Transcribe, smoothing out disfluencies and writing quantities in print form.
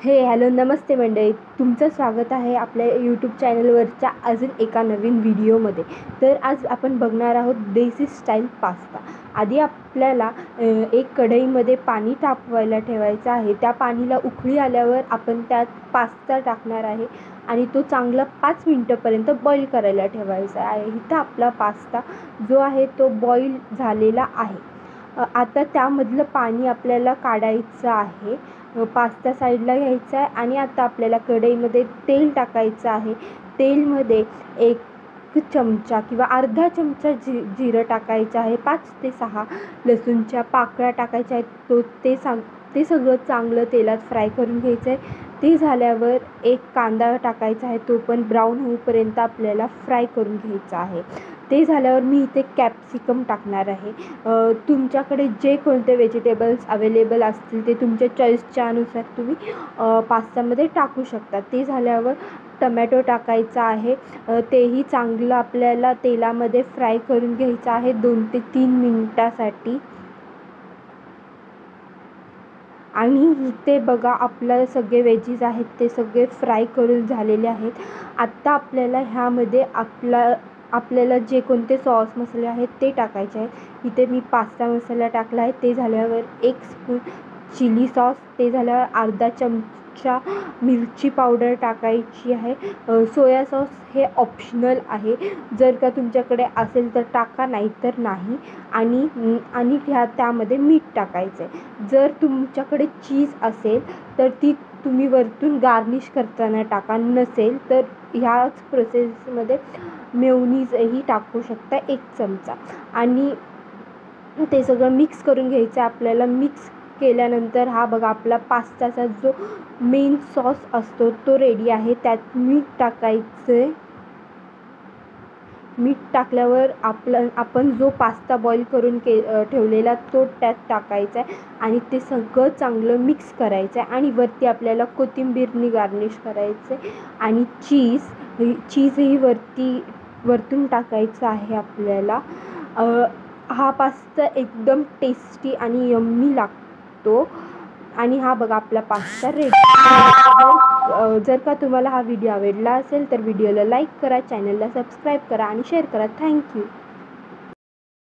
Hello नमस्ते मंडळी, तुमचं स्वागत आहे आपल्या यूट्यूब चॅनलवरच्या अजून एका नवीन व्हिडिओमध्ये। तर आज आपण बघणार आहोत देसी स्टाईल पास्ता। आधी आपल्याला एक कढईमध्ये पाणी तापवायला ठेवायचं आहे। त्या पाणीला उकळी आल्यावर आपण त्यात पास्ता टाकणार आहे आणि तो चांगला 5 मिनिटांपर्यंत बॉईल करायला ठेवायचा आहे। इथं आपला पास्ता जो आहे तो बॉईल झालेला आहे। आता त्यामधलं पाणी आपल्याला काढायचं आहे। पास्ता साईडला घ्यायचा आहे आणि आता आपल्याला कढईमध्ये तेल टाकायचं आहे। तेलमध्ये 1 चमचा किंवा अर्धा चमचा जिरं टाकायचं आहे। 5 ते 6 लसूणच्या पाकळ्या टाकायच्या आहेत। ते सगळं चांगलं तेलात फ्राय करून घ्यायचं आहे। ते झाल्यावर 1 कांदा टाकायचा आहे, तो पण ब्राऊन होईपर्यंत आपल्याला फ्राय करून घ्यायचा आहे। ते झाल्यावर मी इथे कॅप्सिकम टाकणार आहे। तुमच्याकडे जे कोणते व्हेजिटेबल्स अवेलेबल असतील ते तुमच्या चॉईसच्या अनुसार तुम्ही पास्तामध्ये टाकू शकता। ते झाल्यावर टमॅटो टाकायचा आहे। तेही चांगलं आपल्याला तेलामध्ये फ्राय करून घ्यायचं आहे 2 ते 3 मिनिटासाठी। आणि इथे बघा आपलं सगळे वेजीज आहेत ते सगळे फ्राय करून झालेले आहेत। आत्ता आपल्याला ह्यामध्ये आपल्याला जे कोणते सॉस मसाले आहेत ते टाकायचे आहेत। इथे मी पास्ता मसाला टाकला आहे। ते झाल्यावर 1 स्पून चिली सॉस, ते झाल्यावर अर्धा चमचा मिरची पावडर टाकायची आहे। सोया सॉस हे ऑप्शनल आहे, जर का तुमच्याकडे असेल तर टाका, नाहीतर नाही। आणि त्यामध्ये मीठ टाकायचं आहे। जर तुमच्याकडे चीज असेल तर ती तुम्ही वरतून गार्निश करताना टाका, नसेल तर ह्याच प्रोसेसमध्ये मेयोनीजही टाकू शकता 1 चमचा। आणि ते सगळं मिक्स करून घ्यायचं आपल्याला। मिक्स केल्यानंतर हा बघा आपला पास्ताचा जो मेन सॉस असतो तो रेडी आहे। त्यात मीठ टाकायचं आहे। मीठ टाकल्यावर आपण जो पास्ता बॉईल करून ठेवलेला तो त्यात टाकायचा आहे आणि ते सगळं चांगलं मिक्स करायचं आहे। आणि वरती आपल्याला कोथिंबीरनी गार्निश करायचं आहे आणि चीजही वरतून टाकायचं आहे आपल्याला। हा पास्ता एकदम टेस्टी आणि यम्मी लागतो। आणि हा बघा आपला पास्ता रेडी। जर का तुम्हाला हा व्हिडिओ आवडला असेल तर व्हिडिओला लाईक करा, चॅनलला सबस्क्राईब करा आणि शेअर करा। थँक्यू।